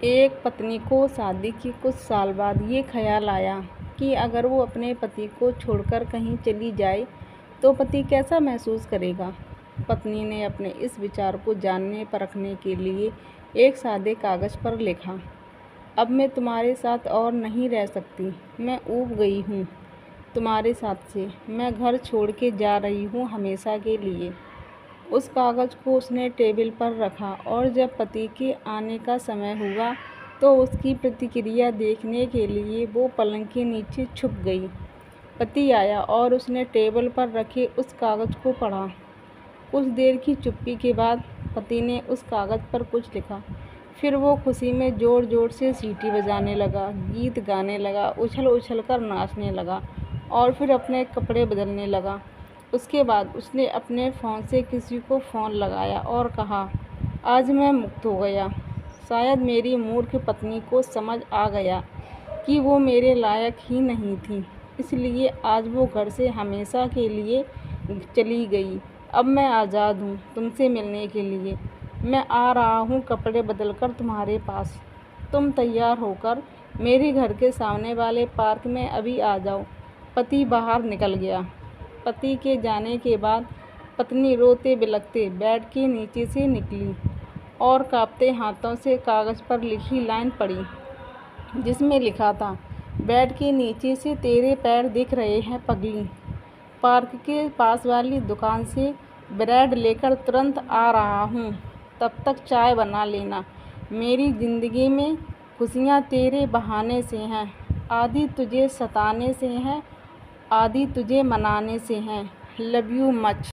एक पत्नी को शादी के कुछ साल बाद ये ख्याल आया कि अगर वो अपने पति को छोड़कर कहीं चली जाए तो पति कैसा महसूस करेगा। पत्नी ने अपने इस विचार को जानने परखने के लिए एक सादे कागज़ पर लिखा, अब मैं तुम्हारे साथ और नहीं रह सकती, मैं ऊब गई हूँ तुम्हारे साथ से, मैं घर छोड़ के जा रही हूँ हमेशा के लिए। उस कागज़ को उसने टेबल पर रखा और जब पति के आने का समय हुआ तो उसकी प्रतिक्रिया देखने के लिए वो पलंग के नीचे छुप गई। पति आया और उसने टेबल पर रखे उस कागज़ को पढ़ा। कुछ देर की चुप्पी के बाद पति ने उस कागज़ पर कुछ लिखा। फिर वो खुशी में ज़ोर ज़ोर से सीटी बजाने लगा, गीत गाने लगा, उछल उछल कर नाचने लगा और फिर अपने कपड़े बदलने लगा। उसके बाद उसने अपने फ़ोन से किसी को फ़ोन लगाया और कहा, आज मैं मुक्त हो गया। शायद मेरी मूर्ख पत्नी को समझ आ गया कि वो मेरे लायक ही नहीं थी, इसलिए आज वो घर से हमेशा के लिए चली गई। अब मैं आज़ाद हूँ तुमसे मिलने के लिए। मैं आ रहा हूँ कपड़े बदलकर तुम्हारे पास। तुम तैयार होकर मेरे घर के सामने वाले पार्क में अभी आ जाओ। पति बाहर निकल गया। पति के जाने के बाद पत्नी रोते बिलखते बेड के नीचे से निकली और कांपते हाथों से कागज़ पर लिखी लाइन पढ़ी, जिसमें लिखा था, बेड के नीचे से तेरे पैर दिख रहे हैं पगली। पार्क के पास वाली दुकान से ब्रेड लेकर तुरंत आ रहा हूँ, तब तक चाय बना लेना। मेरी ज़िंदगी में खुशियाँ तेरे बहाने से हैं, आधी तुझे सताने से हैं, आधी तुझे मनाने से हैं। Love you much.